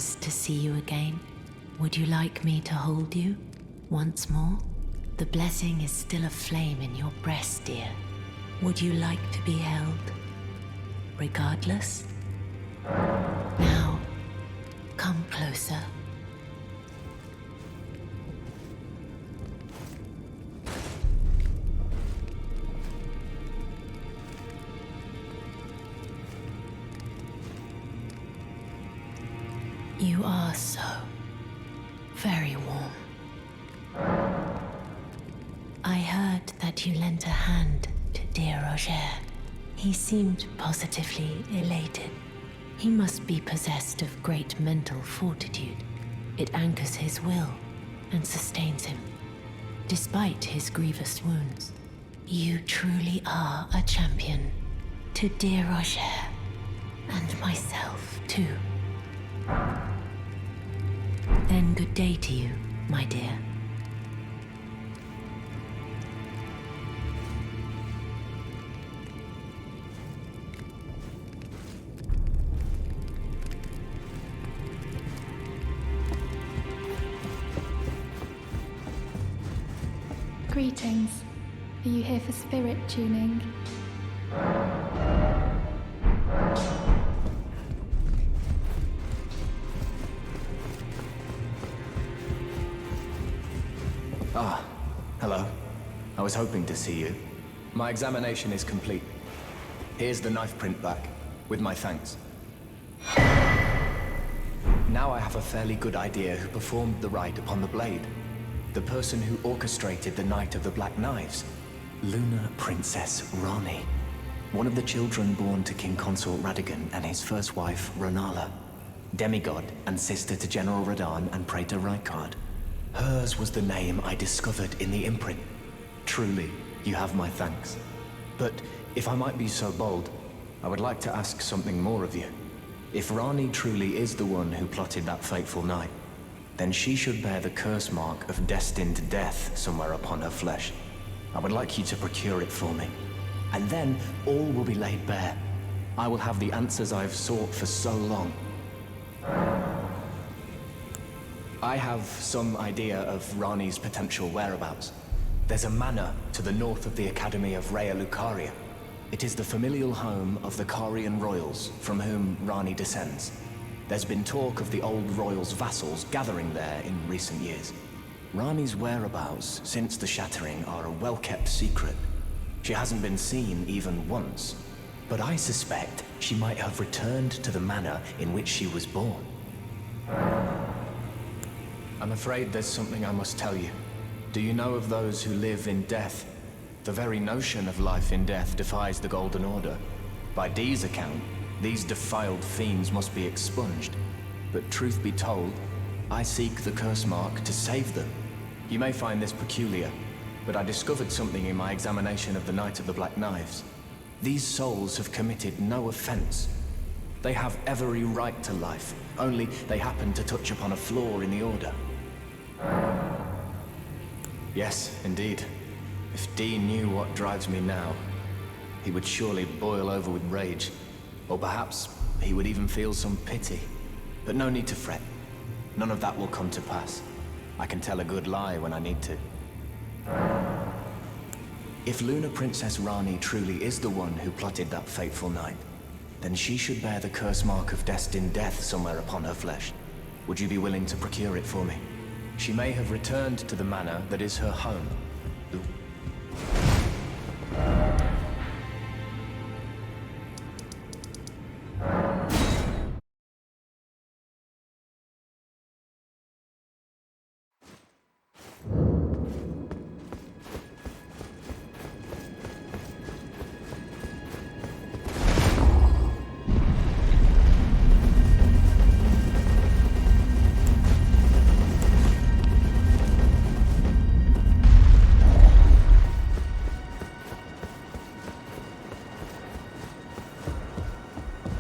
nice to see you again. Would you like me to hold you once more? The blessing is still aflame in your breast, dear. Would you like to be held? Regardless? Now, come closer. You are so very warm. I heard that you lent a hand to dear Roger. He seemed positively elated. He must be possessed of great mental fortitude. It anchors his will and sustains him, despite his grievous wounds. You truly are a champion. To dear Roger, and myself too. Then good day to you, my dear. Greetings. Are you here for spirit tuning? Ah, hello. I was hoping to see you. My examination is complete. Here's the knife print back, with my thanks. Now I have a fairly good idea who performed the rite upon the blade. The person who orchestrated the Night of the Black Knives. Lunar Princess Rani. One of the children born to King Consort Radagon and his first wife, Ronala. Demigod and sister to General Radahn and Praetor Rykard. Hers was the name I discovered in the imprint. Truly, you have my thanks. But if I might be so bold, I would like to ask something more of you. If Rani truly is the one who plotted that fateful night, then she should bear the curse mark of destined death somewhere upon her flesh. I would like you to procure it for me. And then all will be laid bare. I will have the answers I have sought for so long. I have some idea of Rani's potential whereabouts. There's a manor to the north of the Academy of Rhea Lucaria. It is the familial home of the Carian royals from whom Rani descends. There's been talk of the old royals' vassals gathering there in recent years. Rani's whereabouts since the shattering are a well-kept secret. She hasn't been seen even once, but I suspect she might have returned to the manor in which she was born. I'm afraid there's something I must tell you. Do you know of those who live in death? The very notion of life in death defies the Golden Order. By Dee's account, these defiled fiends must be expunged. But truth be told, I seek the curse mark to save them. You may find this peculiar, but I discovered something in my examination of the Night of the Black Knives. These souls have committed no offense. They have every right to life, only they happen to touch upon a flaw in the Order. Yes, indeed. If Dee knew what drives me now, he would surely boil over with rage. Or perhaps he would even feel some pity. But no need to fret. None of that will come to pass. I can tell a good lie when I need to. If Lunar Princess Rani truly is the one who plotted that fateful night, then she should bear the curse mark of destined death somewhere upon her flesh. Would you be willing to procure it for me? She may have returned to the manor that is her home.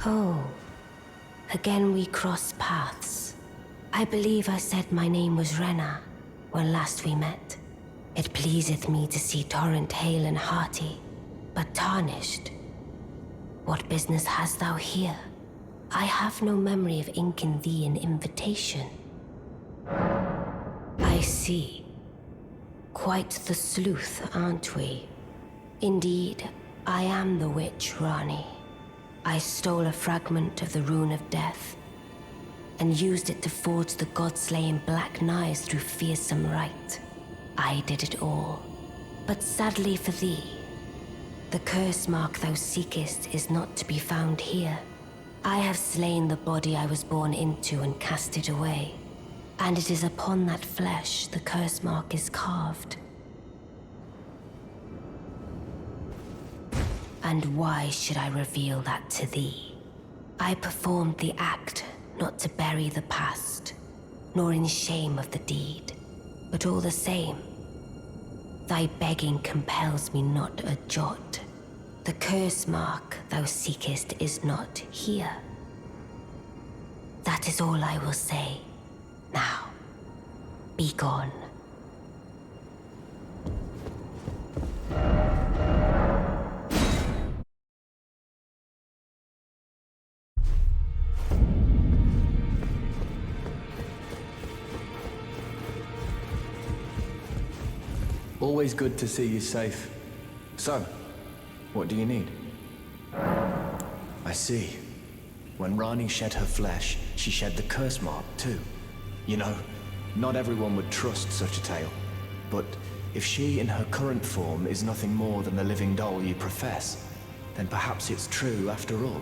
Oh, again we cross paths. I believe I said my name was Rena when last we met. It pleaseth me to see Torrent hale and hearty, but tarnished. What business hast thou here? I have no memory of inking thee an invitation. I see. Quite the sleuth, aren't we? Indeed, I am the witch Rani. I stole a fragment of the Rune of Death and used it to forge the god-slaying black knives through fearsome rite. I did it all. But sadly for thee, the curse mark thou seekest is not to be found here. I have slain the body I was born into and cast it away, and it is upon that flesh the curse mark is carved. And why should I reveal that to thee? I performed the act not to bury the past, nor in shame of the deed, but all the same, thy begging compels me not a jot. The curse mark thou seekest is not here. That is all I will say. Now, be gone. Always good to see you safe. So, what do you need? I see. When Rani shed her flesh, she shed the curse mark too. You know, not everyone would trust such a tale. But if she in her current form is nothing more than the living doll you profess, then perhaps it's true after all.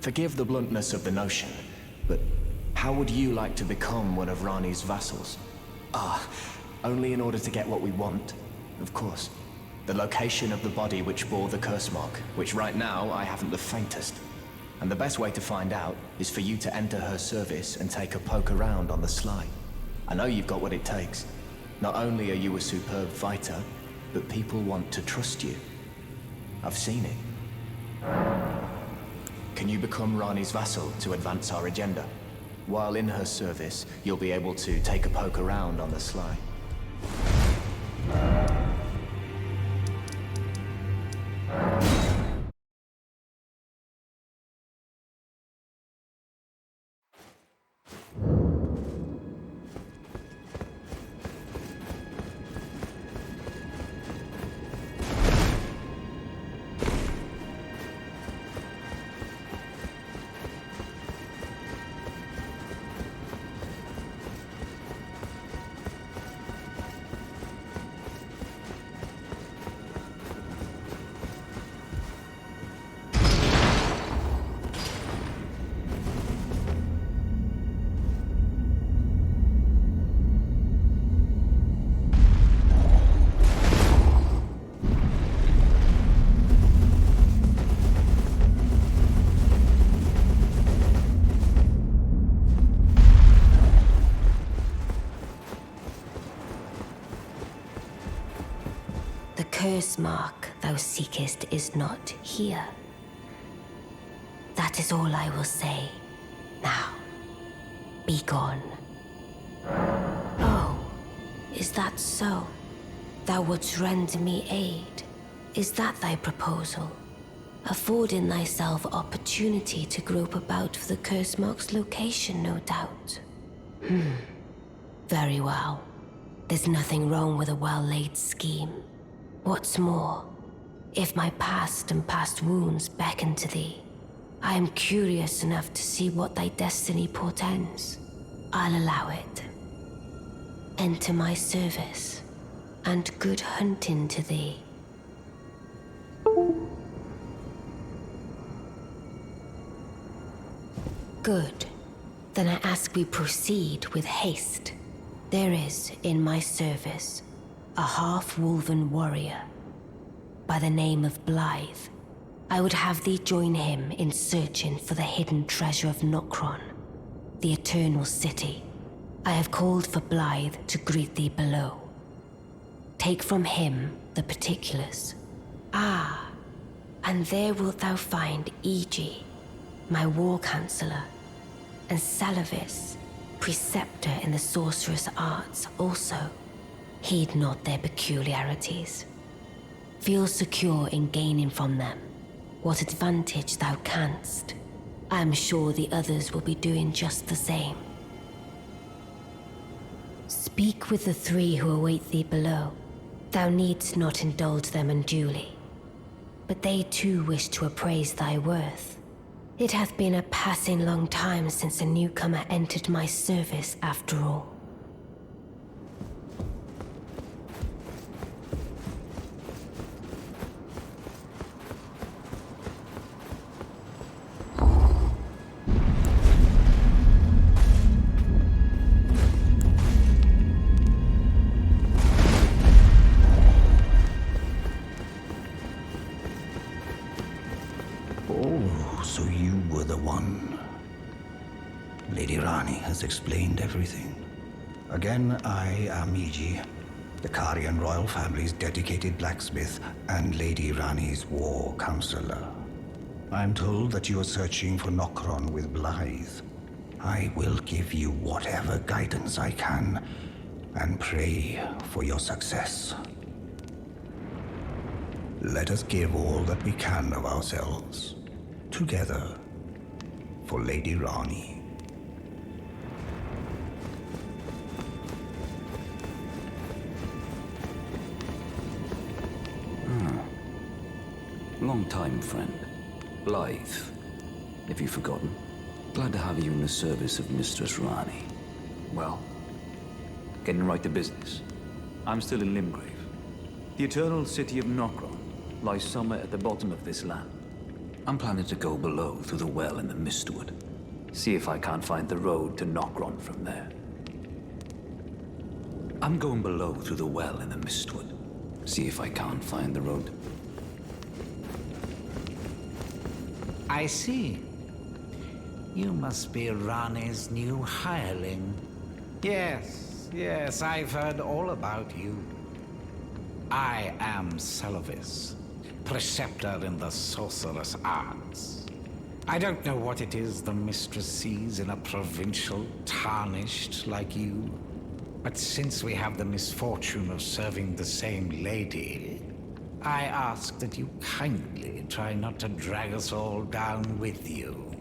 Forgive the bluntness of the notion, but how would you like to become one of Rani's vassals? Only in order to get what we want, of course. The location of the body which bore the curse mark, which right now I haven't the faintest. And the best way to find out is for you to enter her service and take a poke around on the sly. I know you've got what it takes. Not only are you a superb fighter, but people want to trust you. I've seen it. Can you become Rani's vassal to advance our agenda? While in her service, you'll be able to take a poke around on the sly. Curse mark thou seekest is not here. That is all I will say. Now, be gone. Oh, is that so? Thou wouldst render me aid? Is that thy proposal? Affording thyself opportunity to grope about for the curse mark's location, no doubt. Very well. There's nothing wrong with a well-laid scheme. What's more, if my past and past wounds beckon to thee, I am curious enough to see what thy destiny portends. I'll allow it. Enter my service, and good hunting to thee. Good. Then I ask we proceed with haste. There is, in my service, a half-wolven warrior by the name of Blythe. I would have thee join him in searching for the hidden treasure of Nokron, the Eternal City. I have called for Blythe to greet thee below. Take from him the particulars. And there wilt thou find Iji, my war counselor, and Salavis, preceptor in the sorcerous arts also. Heed not their peculiarities. Feel secure in gaining from them what advantage thou canst. I'm sure the others will be doing just the same. Speak with the three who await thee below. Thou needst not indulge them unduly, but they too wish to appraise thy worth. It hath been a passing long time since a newcomer entered my service, after all. Oh, so you were the one. Lady Rani has explained everything. Again, I am Iji, the Karian royal family's dedicated blacksmith and Lady Rani's war counselor. I'm told that you are searching for Nokron with Blythe. I will give you whatever guidance I can, and pray for your success. Let us give all that we can of ourselves, together, for Lady Rani. Long time, friend. Blythe. Have you forgotten? Glad to have you in the service of Mistress Rani. Well, getting right to business. I'm still in Limgrave. The eternal city of Nokron lies somewhere at the bottom of this land. I'm planning to go below through the well in the Mistwood. See if I can't find the road to Nokron from there. I'm going below through the well in the Mistwood. See if I can't find the road. I see. You must be Rani's new hireling. Yes, I've heard all about you. I am Celovis, preceptor in the sorcerous arts. I don't know what it is the mistress sees in a provincial tarnished like you, but since we have the misfortune of serving the same lady, I ask that you kindly try not to drag us all down with you.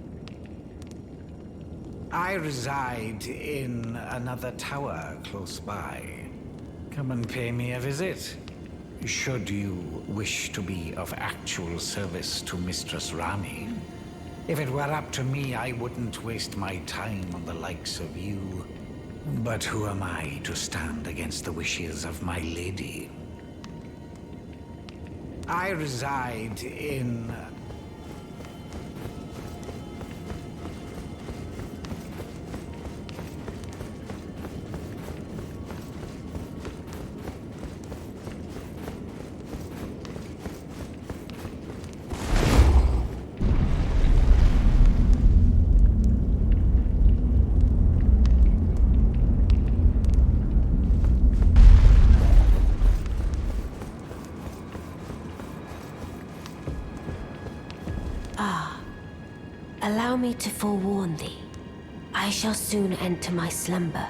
I reside in another tower close by. Come and pay me a visit, should you wish to be of actual service to Mistress Rani. If it were up to me, I wouldn't waste my time on the likes of you. But who am I to stand against the wishes of my lady? I reside in... Allow me to forewarn thee. I shall soon enter my slumber,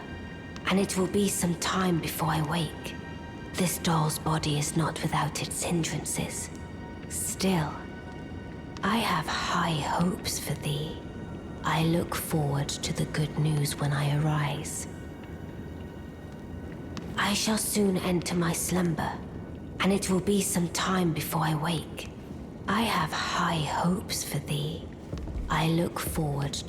and it will be some time before I wake. This doll's body is not without its hindrances. Still, I have high hopes for thee. I look forward to the good news when I arise. I shall soon enter my slumber, and it will be some time before I wake. I have high hopes for thee. I look forward.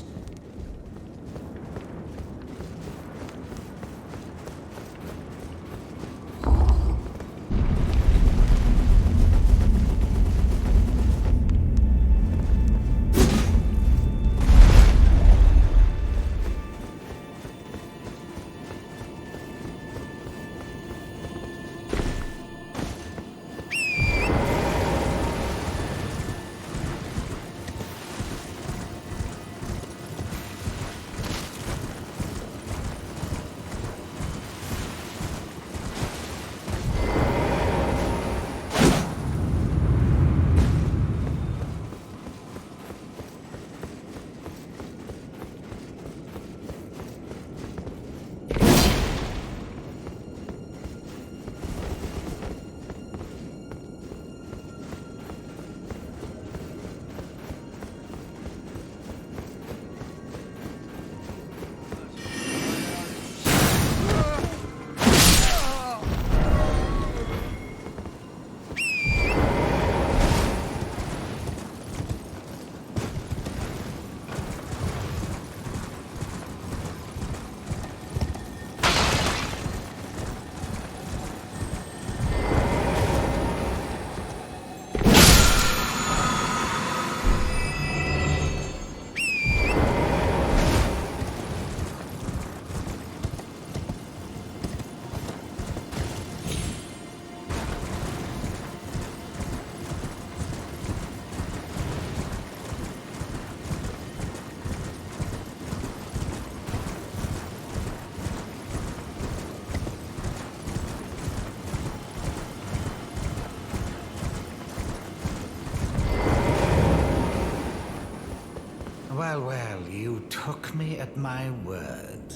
Well, you took me at my word.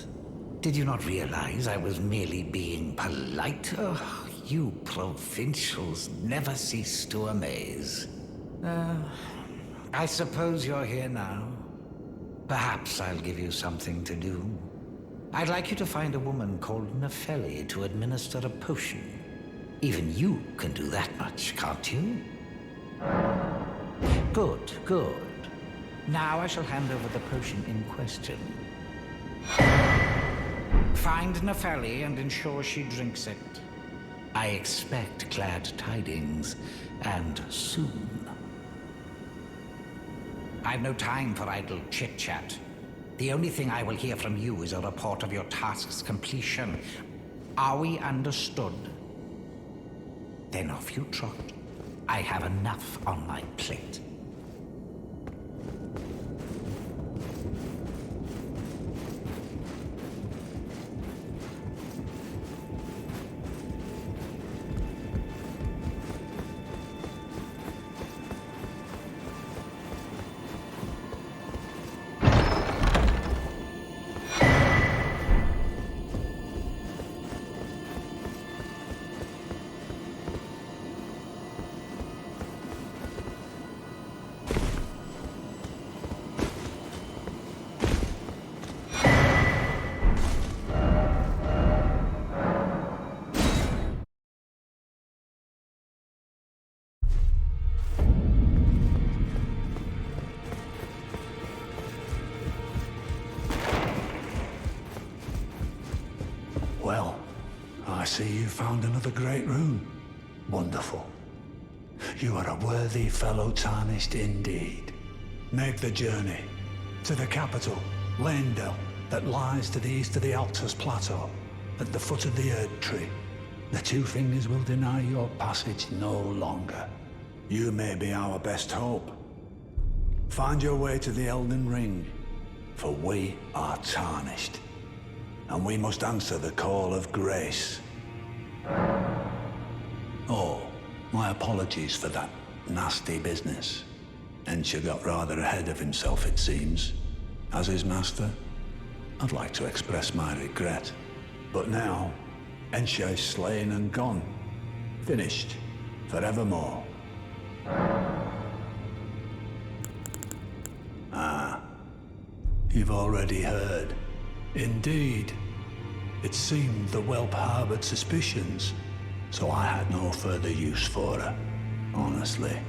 Did you not realize I was merely being polite? Oh, you provincials never cease to amaze. I suppose you're here now. Perhaps I'll give you something to do. I'd like you to find a woman called Nefeli to administer a potion. Even you can do that much, can't you? Good, good. Now I shall hand over the potion in question. Find Nefeli and ensure she drinks it. I expect glad tidings, and soon. I've no time for idle chit-chat. The only thing I will hear from you is a report of your task's completion. Are we understood? Then off you trot. I have enough on my plate. Well, I see you found another great rune. Wonderful. You are a worthy fellow tarnished indeed. Make the journey to the capital, Leyndell, that lies to the east of the Altus Plateau, at the foot of the Erd Tree. The Two Fingers will deny your passage no longer. You may be our best hope. Find your way to the Elden Ring, for we are tarnished. And we must answer the call of grace. Oh, my apologies for that nasty business. Ensha got rather ahead of himself, it seems. As his master, I'd like to express my regret. But now, Ensha is slain and gone. Finished. Forevermore. Ah. You've already heard. Indeed. It seemed the whelp harbored suspicions, so I had no further use for her. Honestly,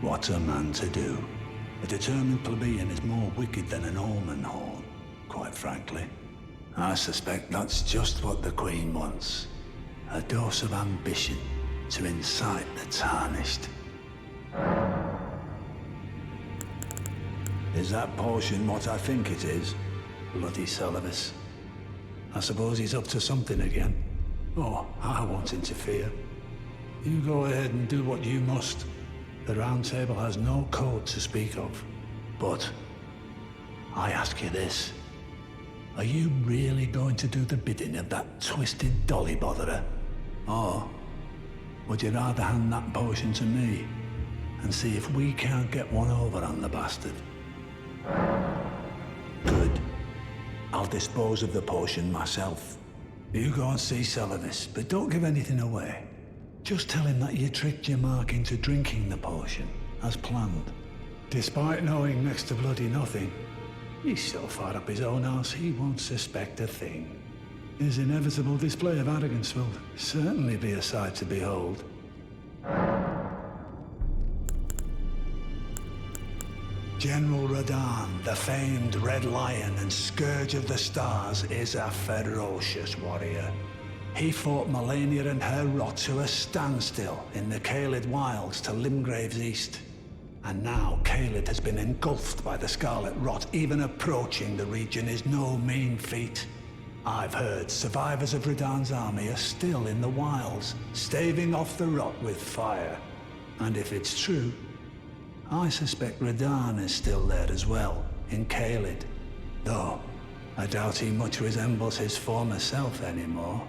what a man to do. A determined plebeian is more wicked than an omen horn, quite frankly. I suspect that's just what the Queen wants. A dose of ambition to incite the tarnished. Is that potion what I think it is? Bloody Celovus. I suppose he's up to something again. Oh, I won't interfere. You go ahead and do what you must. The Round Table has no code to speak of. But I ask you this. Are you really going to do the bidding of that twisted dolly botherer? Or would you rather hand that potion to me and see if we can't get one over on the bastard? Good. I'll dispose of the potion myself. You go and see Celovus, but don't give anything away. Just tell him that you tricked your mark into drinking the potion, as planned. Despite knowing next to bloody nothing, he's so far up his own arse he won't suspect a thing. His inevitable display of arrogance will certainly be a sight to behold. General Radahn, the famed Red Lion and Scourge of the Stars, is a ferocious warrior. He fought Melania and her rot to a standstill in the Caelid Wilds to Limgrave's east. And now Caelid has been engulfed by the Scarlet Rot. Even approaching the region is no mean feat. I've heard survivors of Radahn's army are still in the wilds, staving off the rot with fire. And if it's true, I suspect Radahn is still there as well, in Caelid. Though, I doubt he much resembles his former self anymore.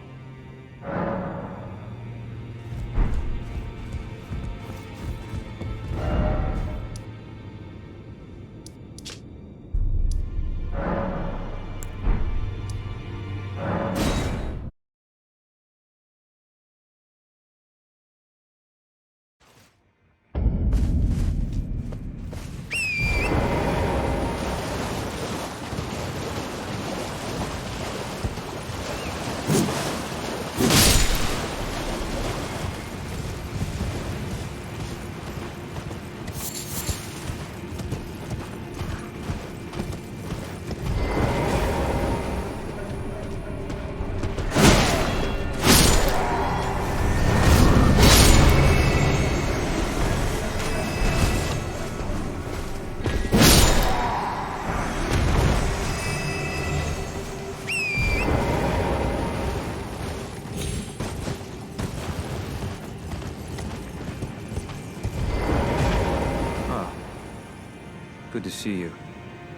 Good to see you.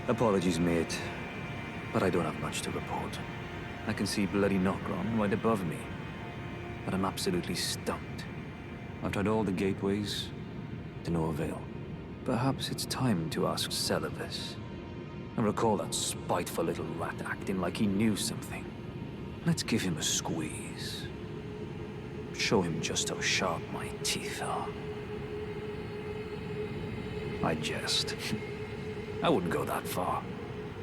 Apologies, mate. But I don't have much to report. I can see bloody Nokron right above me. But I'm absolutely stumped. I've tried all the gateways, to no avail. Perhaps it's time to ask Celevis. I recall that spiteful little rat acting like he knew something. Let's give him a squeeze. Show him just how sharp my teeth are. I jest. I wouldn't go that far.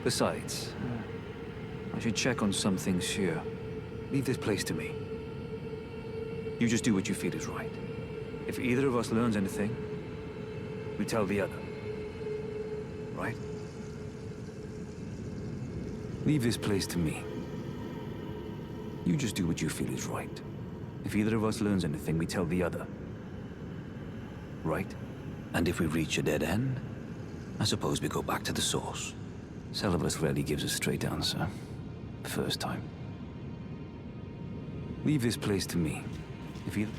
Besides, I should check on some things here. Leave this place to me. You just do what you feel is right. If either of us learns anything, we tell the other. Right? Leave this place to me. You just do what you feel is right. If either of us learns anything, we tell the other. Right? And if we reach a dead end, I suppose we go back to the source. Celevis rarely gives a straight answer. First time. Leave this place to me. If either...